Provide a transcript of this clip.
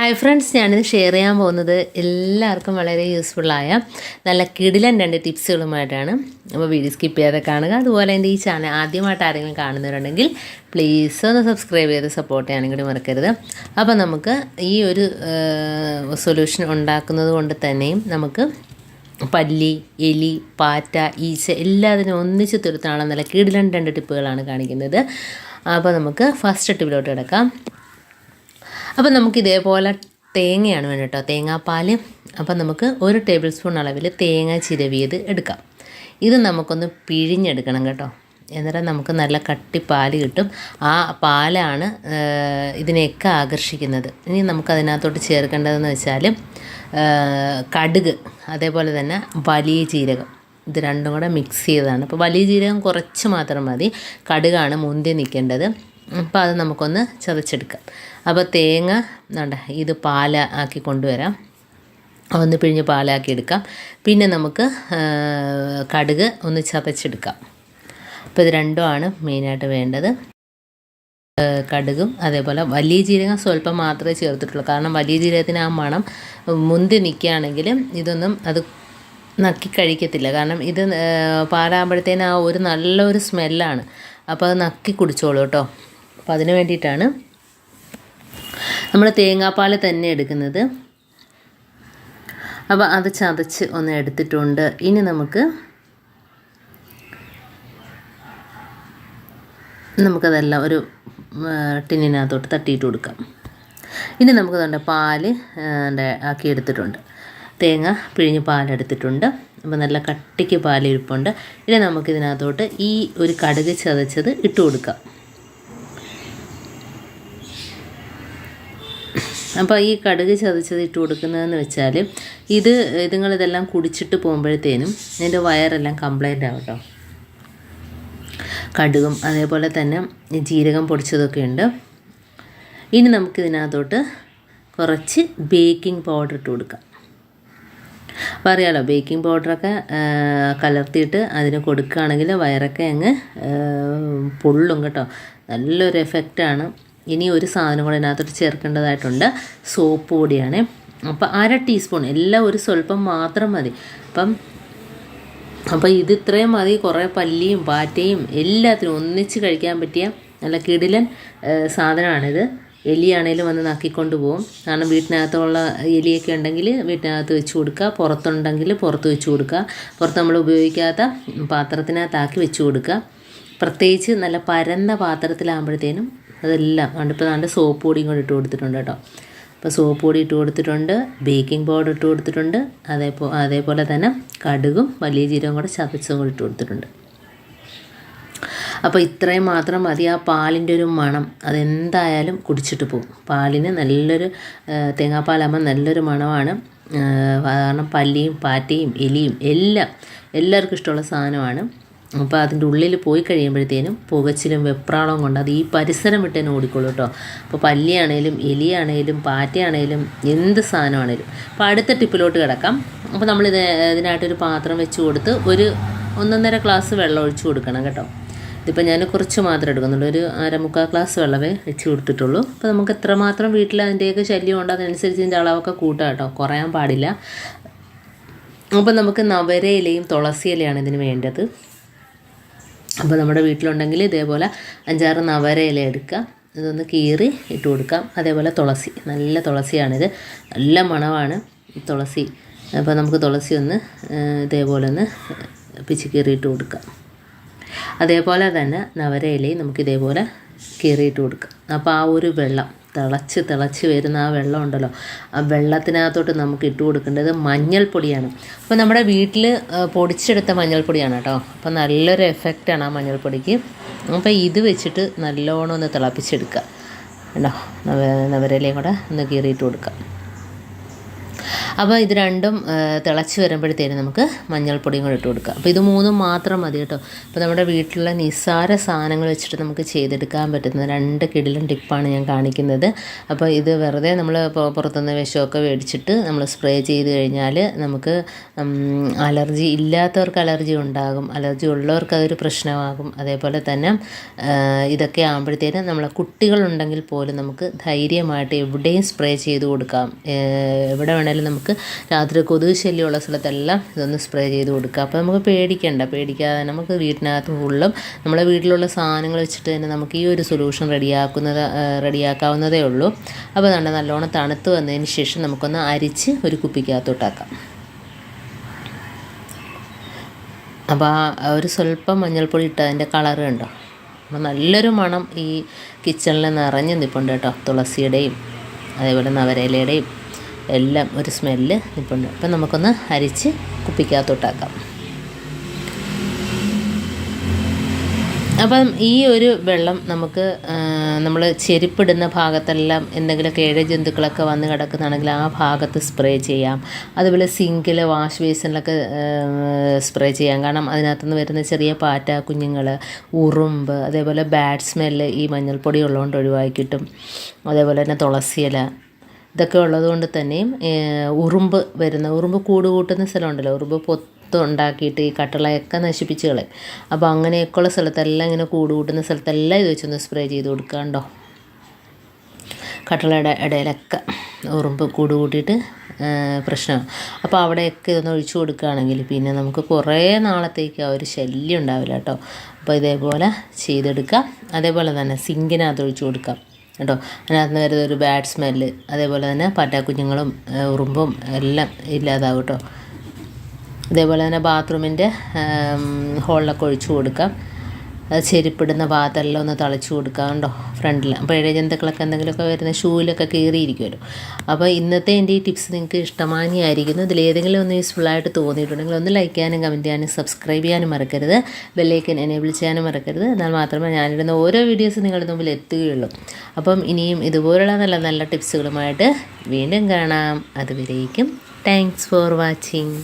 Hi friends, ഞാനിത് share ചെയ്യാൻ പോകുന്നത് എല്ലാവർക്കും വളരെ യൂസ്ഫുള്ളായ നല്ല കിടിലൻ 2 ടിപ്സുകളുമായിട്ടാണ്. അപ്പോൾ വീഡിയോ സ്കിപ്പ് ചെയ്യാതെ കാണുക. അതുപോലെ എൻ്റെ ഈ ചാനൽ ആദ്യമായിട്ട് ആരെങ്കിലും കാണുന്നവരുണ്ടെങ്കിൽ പ്ലീസ് ഒന്ന് സബ്സ്ക്രൈബ് ചെയ്ത് സപ്പോർട്ട് ചെയ്യാനും കൂടി മറക്കരുത്. അപ്പോൾ നമുക്ക് ഈ ഒരു സൊല്യൂഷൻ ഉണ്ടാക്കുന്നത് കൊണ്ട് തന്നെയും നമുക്ക് പല്ലി, എലി, പാറ്റ, ഈച്ച എല്ലാത്തിനും ഒന്നിച്ച് തുരത്താനുള്ള നല്ല കിടിലൻ 2 ടിപ്പുകളാണ് കാണിക്കുന്നത്. അപ്പോൾ നമുക്ക് ഫസ്റ്റ് ടിപ്പിലോട്ട് കിടക്കാം. അപ്പോൾ നമുക്ക് ഇതേപോലെ തേങ്ങയാണ് വേണ്ടത് കേട്ടോ, തേങ്ങാപ്പാൽ. അപ്പോൾ നമുക്ക് 1 ടേബിൾ സ്പൂൺ അളവിൽ തേങ്ങ ചിരവിയത് എടുക്കാം. ഇത് നമുക്കൊന്ന് പിഴിഞ്ഞെടുക്കണം കേട്ടോ, എന്നിട്ട് നമുക്ക് നല്ല കട്ടിപ്പാൽ കിട്ടും. ആ പാലാണ് ഇതിനെയൊക്കെ ആകർഷിക്കുന്നത്. ഇനി നമുക്കതിനകത്തോട്ട് ചേർക്കേണ്ടതെന്ന് വെച്ചാൽ കടുക്, അതേപോലെ തന്നെ വലിയ ജീരകം, ഇത് രണ്ടും കൂടെ മിക്സ് ചെയ്തതാണ്. അപ്പോൾ വലിയ ജീരകം കുറച്ച് മാത്രം മതി, കടുകാണ് മുന്തി നിൽക്കേണ്ടത്. അപ്പോൾ അത് നമുക്കൊന്ന് ചതച്ചെടുക്കാം. അപ്പോൾ തേങ്ങ ഇത് പാലാക്കി കൊണ്ടുവരാം, ഒന്ന് പിഴിഞ്ഞ് പാലാക്കി എടുക്കാം. പിന്നെ നമുക്ക് കടുക് ഒന്ന് ചതച്ചെടുക്കാം. അപ്പോൾ ഇത് രണ്ടുമാണ് മെയിനായിട്ട് വേണ്ടത്. കടുകും അതേപോലെ വലിയ ജീരകം സ്വല്പം മാത്രമേ ചേർത്തിട്ടുള്ളൂ, കാരണം വലിയ ജീരകത്തിന് ആ മണം മുന്തി നിൽക്കുകയാണെങ്കിൽ ഇതൊന്നും അത് നക്കി കഴിക്കത്തില്ല. കാരണം ഇത് പാലാകുമ്പോഴത്തേന് ആ ഒരു നല്ലൊരു സ്മെല്ലാണ്, അപ്പോൾ അത് നക്കി കുടിച്ചോളൂ കേട്ടോ. അപ്പോൾ അതിന് വേണ്ടിയിട്ടാണ് നമ്മൾ തേങ്ങാപ്പാൽ തന്നെ എടുക്കുന്നത്. അപ്പോൾ അത് ചതച്ച് ഒന്ന് എടുത്തിട്ടുണ്ട്. ഇനി നമുക്കതെല്ലാം ഒരു ടിന്നിനകത്തോട്ട് തട്ടിയിട്ട് കൊടുക്കാം. ഇനി നമുക്ക് തന്നെ പാൽ ആക്കി എടുത്തിട്ടുണ്ട്, തേങ്ങ പിഴിഞ്ഞ് പാലെടുത്തിട്ടുണ്ട്. അപ്പോൾ നല്ല കട്ടിക്ക് പാൽ ഇരിപ്പുണ്ട്. ഇനി നമുക്കിതിനകത്തോട്ട് ഈ ഒരു കടുക് ചതച്ചത് ഇട്ട് കൊടുക്കാം. അപ്പോൾ ഈ കടുക് ചതച്ചത് ഇട്ട് കൊടുക്കുന്നതെന്ന് വെച്ചാൽ ഇതുങ്ങളിതെല്ലാം കുടിച്ചിട്ട് പോകുമ്പോഴത്തേനും ഇതിൻ്റെ വയറെല്ലാം കംപ്ലൈൻ്റ് ആവും കേട്ടോ. കടുകും അതേപോലെ തന്നെ ജീരകം പൊടിച്ചതൊക്കെ ഉണ്ട്. ഇനി നമുക്കിതിനകത്തോട്ട് കുറച്ച് ബേക്കിംഗ് പൗഡർ ഇട്ട് കൊടുക്കാം. അപ്പോൾ അറിയാമല്ലോ, ബേക്കിംഗ് പൗഡറൊക്കെ കലർത്തിയിട്ട് അതിന് കൊടുക്കുകയാണെങ്കിൽ വയറൊക്കെ അങ്ങ് പൊള്ളും കേട്ടോ, നല്ലൊരു എഫക്റ്റാണ്. ഇനി ഒരു സാധനം കൂടെ ഇതിനകത്തോട്ട് ചേർക്കേണ്ടതായിട്ടുണ്ട്, സോപ്പ് പൊടിയാണ്. അപ്പോൾ 1/2 ടീസ്പൂൺ, എല്ലാം ഒരു സ്വല്പം മാത്രം മതി. അപ്പോൾ ഇത് ഇത്രയും മതി. കുറേ പല്ലിയും പാറ്റയും എല്ലാത്തിനും ഒന്നിച്ച് കഴിക്കാൻ പറ്റിയ നല്ല കിടിലൻ സാധനമാണിത്. എലിയാണേലും വന്ന് നക്കിക്കൊണ്ട് പോകും, കാരണം വീട്ടിനകത്തുള്ള എലിയൊക്കെ ഉണ്ടെങ്കിൽ വീട്ടിനകത്ത് വെച്ച് കൊടുക്കുക, പുറത്തുണ്ടെങ്കിൽ പുറത്ത് വെച്ച് കൊടുക്കുക, പുറത്ത് നമ്മൾ ഉപയോഗിക്കാത്ത പാത്രത്തിനകത്താക്കി വെച്ച് കൊടുക്കുക. പ്രത്യേകിച്ച് നല്ല പരന്ന പാത്രത്തിലാകുമ്പോഴത്തേനും അതെല്ലാം ഇപ്പോൾ നല്ല സോപ്പ് പൊടിയും കൂടി ഇട്ട് കൊടുത്തിട്ടുണ്ട് കേട്ടോ. അപ്പോൾ സോപ്പ് പൊടി ഇട്ട് കൊടുത്തിട്ടുണ്ട്, ബേക്കിംഗ് പൗഡർ ഇട്ട് കൊടുത്തിട്ടുണ്ട്, അതേപോലെ തന്നെ കടുകും വലിയ ജീരകം കൂടെ ചതച്ചും കൂടി ഇട്ട് കൊടുത്തിട്ടുണ്ട്. അപ്പോൾ ഇത്രയും മാത്രം മതി. ആ പാലിൻ്റെ ഒരു മണം അതെന്തായാലും കുടിച്ചിട്ട് പോകും. പാലിന് നല്ലൊരു തേങ്ങാപ്പാലാകുമ്പോൾ നല്ലൊരു മണമാണ്. കാരണം പല്ലിയും പാറ്റയും എലിയും എല്ലാവർക്കും ഇഷ്ടമുള്ള സാധനമാണ്. അപ്പോൾ അതിൻ്റെ ഉള്ളിൽ പോയി കഴിയുമ്പോഴത്തേനും പുകച്ചിലും വെപ്രാളവും കൊണ്ട് അത് ഈ പരിസരം വിട്ട് തന്നെ ഓടിക്കോളൂ കേട്ടോ. അപ്പോൾ പല്ലിയാണേലും എലിയാണേലും പാറ്റയാണേലും എന്ത് സാധനമാണേലും. അപ്പോൾ അടുത്ത ടിപ്പിലോട്ട് കിടക്കാം. അപ്പോൾ ഇതിനായിട്ടൊരു പാത്രം വെച്ച് കൊടുത്ത് ഒരു 1.5 ഗ്ലാസ് വെള്ളം ഒഴിച്ച് കൊടുക്കണം കേട്ടോ. ഇതിപ്പോൾ ഞാൻ കുറച്ച് മാത്രം എടുക്കുന്നുള്ളൂ, ഒരു 1/4 ഗ്ലാസ് വെള്ളമേ വെച്ച് കൊടുത്തിട്ടുള്ളൂ. അപ്പോൾ നമുക്ക് എത്രമാത്രം വീട്ടിൽ അതിൻ്റെയൊക്കെ ശല്യം ഉണ്ട് അതിനനുസരിച്ച് ഇതിൻ്റെ അളവൊക്കെ കൂട്ടാം കേട്ടോ, കുറയാൻ പാടില്ല. അപ്പോൾ നമുക്ക് നവരയിലയും തുളസി ഇലയാണ് ഇതിന് വേണ്ടത്. അപ്പോൾ നമ്മുടെ വീട്ടിലുണ്ടെങ്കിൽ ഇതേപോലെ 5-6 നവരയില എടുക്കുക, ഇതൊന്ന് കീറി ഇട്ട് കൊടുക്കാം. അതേപോലെ തുളസി, നല്ല തുളസിയാണിത്, നല്ല മണമാണ് തുളസി. അപ്പോൾ നമുക്ക് തുളസി ഒന്ന് ഇതേപോലെ ഒന്ന് പിച്ചി കീറിയിട്ട് കൊടുക്കാം. അതേപോലെ തന്നെ നവരയിലയും നമുക്ക് ഇതേപോലെ കീറിയിട്ട് കൊടുക്കാം. അപ്പോൾ ആ ഒരു വെള്ളം തിളച്ച് വരുന്ന ആ വെള്ളം ഉണ്ടല്ലോ, ആ വെള്ളത്തിനകത്തോട്ട് നമുക്ക് ഇട്ട് കൊടുക്കേണ്ടത് മഞ്ഞൾപ്പൊടിയാണ്. അപ്പോൾ നമ്മുടെ വീട്ടിൽ പൊടിച്ചെടുത്ത മഞ്ഞൾപ്പൊടിയാണ് കേട്ടോ. അപ്പോൾ നല്ലൊരു എഫക്റ്റാണ് ആ മഞ്ഞൾപ്പൊടിക്ക്. അപ്പോൾ ഇത് വെച്ചിട്ട് നല്ലോണം ഒന്ന് തിളപ്പിച്ചെടുക്കുക കേട്ടോ. നവരയിലയും കൂടെ ഒന്ന് കീറിയിട്ട് കൊടുക്കാം. അപ്പോൾ ഇത് രണ്ടും തിളച്ച് വരുമ്പോഴത്തേനും നമുക്ക് മഞ്ഞൾപ്പൊടിയും കൂടെ ഇട്ട് കൊടുക്കാം. അപ്പോൾ ഇത് മൂന്നും മാത്രം മതി കേട്ടോ. അപ്പോൾ നമ്മുടെ വീട്ടിലുള്ള നിസ്സാര സാധനങ്ങൾ വെച്ചിട്ട് നമുക്ക് ചെയ്തെടുക്കാൻ പറ്റുന്ന 2 കിടിലൻ ടിപ്പാണ് ഞാൻ കാണിക്കുന്നത്. അപ്പോൾ ഇത് വെറുതെ നമ്മൾ പുറത്തുനിന്ന് വിഷമൊക്കെ മേടിച്ചിട്ട് നമ്മൾ സ്പ്രേ ചെയ്ത് കഴിഞ്ഞാൽ നമുക്ക് അലർജി ഇല്ലാത്തവർക്ക് അലർജി ഉണ്ടാകും, അലർജി ഉള്ളവർക്ക് അതൊരു പ്രശ്നമാകും. അതേപോലെ തന്നെ ഇതൊക്കെ ആകുമ്പോഴത്തേനും നമ്മളെ കുട്ടികളുണ്ടെങ്കിൽ പോലും നമുക്ക് ധൈര്യമായിട്ട് എവിടെയും സ്പ്രേ ചെയ്ത് കൊടുക്കാം. എവിടെ വേണേലും നമുക്ക് രാത്രി കൊതുക് ശല്യമുള്ള സ്ഥലത്തെല്ലാം ഇതൊന്ന് സ്പ്രേ ചെയ്ത് കൊടുക്കുക. അപ്പോൾ നമുക്ക് പേടിക്കാതെ നമുക്ക് വീട്ടിനകത്ത് ഫുള്ളും നമ്മളെ വീട്ടിലുള്ള സാധനങ്ങൾ വെച്ചിട്ട് തന്നെ നമുക്ക് ഈ ഒരു സൊല്യൂഷൻ റെഡിയാക്കാവുന്നതേ ഉള്ളൂ. അപ്പോൾ നല്ലോണം തണുത്ത് വന്നതിന് ശേഷം നമുക്കൊന്ന് അരിച്ച് ഒരു കുപ്പിക്കകത്തോട്ടാക്കാം. അപ്പോൾ ഒരു സ്വല്പം മഞ്ഞൾപ്പൊടി ഇട്ട് അതിൻ്റെ കളറ് കണ്ടോ. അപ്പോൾ നല്ലൊരു മണം ഈ കിച്ചണിൽ നിറഞ്ഞ് നിൽപ്പുണ്ട് കേട്ടോ. തുളസിയുടെയും അതേപോലെ നവരയിലയുടെയും എല്ലാം ഒരു സ്മെല്ല് നിൽപ്പുണ്ട്. അപ്പം നമുക്കൊന്ന് അരിച്ച് കുപ്പിക്കകത്തോട്ടാക്കാം. അപ്പം ഈ ഒരു വെള്ളം നമുക്ക് നമ്മൾ ചെരുപ്പിടുന്ന ഭാഗത്തെല്ലാം എന്തെങ്കിലുമൊക്കെ ഇഴജന്തുക്കളൊക്കെ വന്ന് കിടക്കുന്നതാണെങ്കിൽ ആ ഭാഗത്ത് സ്പ്രേ ചെയ്യാം. അതുപോലെ സിങ്കിൽ വാഷ് ബേസിനിലൊക്കെ സ്പ്രേ ചെയ്യാം. കാരണം അതിനകത്തുനിന്ന് വരുന്ന ചെറിയ പാറ്റ കുഞ്ഞുങ്ങൾ, ഉറുമ്പ്, അതേപോലെ ബാഡ് സ്മെല്ല് ഈ മഞ്ഞൾപ്പൊടി ഉള്ളതുകൊണ്ട് ഒഴിവാക്കി കിട്ടും. അതേപോലെ തന്നെ തുളസിയില ഇതൊക്കെ ഉള്ളതുകൊണ്ട് തന്നെയും ഉറുമ്പ് കൂട് കൂട്ടുന്ന സ്ഥലമുണ്ടല്ലോ, ഉറുമ്പ് ഉണ്ടാക്കിയിട്ട് ഈ കട്ടളയൊക്കെ നശിപ്പിച്ച് കളയും. അപ്പോൾ അങ്ങനെയൊക്കെയുള്ള സ്ഥലത്തെല്ലാം ഇങ്ങനെ കൂട് കൂട്ടുന്ന സ്ഥലത്തെല്ലാം ഇത് വെച്ചൊന്ന് സ്പ്രേ ചെയ്ത് കൊടുക്കാണ്ടോ. കട്ടളയുടെ ഇടയിലൊക്കെ ഉറുമ്പ് കൂട് കൂട്ടിയിട്ട് പ്രശ്നമാണ്. അപ്പോൾ അവിടെയൊക്കെ ഇതൊന്ന് ഒഴിച്ചു കൊടുക്കുകയാണെങ്കിൽ പിന്നെ നമുക്ക് കുറേ നാളത്തേക്ക് ആ ഒരു ശല്യം ഉണ്ടാവില്ല കേട്ടോ. അപ്പോൾ ഇതേപോലെ ചെയ്തെടുക്കാം. അതേപോലെ തന്നെ സിങ്കിനകത്ത് ഒഴിച്ചു കൊടുക്കാം കേട്ടോ. അതിനകത്ത് നിന്ന് വരുന്ന ഒരു ബാഡ് സ്മെല്ല്, അതേപോലെ തന്നെ പാറ്റാക്കുഞ്ഞുങ്ങളും ഉറുമ്പും എല്ലാം ഇല്ലാതാവും കേട്ടോ. അതേപോലെ തന്നെ ബാത്റൂമിൻ്റെ ഹോളിലൊക്കെ ഒഴിച്ചു കൊടുക്കാം. ചെരുപ്പിടുന്ന ഭാഗത്തെല്ലാം ഒന്ന് തളിച്ചു കൊടുക്കാം കേട്ടോ ഫ്രണ്ടിൽ. അപ്പോൾ ഇഴജന്തുക്കളൊക്കെ എന്തെങ്കിലുമൊക്കെ വരുന്ന ഷൂവിലൊക്കെ കയറിയിരിക്കുമല്ലോ. അപ്പോൾ ഇന്നത്തെ എൻ്റെ ഈ ടിപ്സ് നിങ്ങൾക്ക് ഇഷ്ടമായിരിക്കുന്നു. ഇതിലേതെങ്കിലും ഒന്ന് യൂസ്ഫുള്ളായിട്ട് തോന്നിയിട്ടുണ്ടെങ്കിൽ ഒന്ന് ലൈക്ക് ചെയ്യാനും കമൻറ്റ് ചെയ്യാനും സബ്സ്ക്രൈബ് ചെയ്യാനും മറക്കരുത്. ബെല്ലൈക്കൻ എനേബിൾ ചെയ്യാനും മറക്കരുത്. എന്നാൽ മാത്രമേ ഞാനിടുന്ന ഓരോ വീഡിയോസും നിങ്ങളുടെ മുമ്പിൽ എത്തുകയുള്ളൂ. അപ്പം ഇനിയും ഇതുപോലുള്ള നല്ല നല്ല ടിപ്സുകളുമായിട്ട് വീണ്ടും കാണാം. അതുവരേക്കും താങ്ക്സ് ഫോർ വാച്ചിങ്.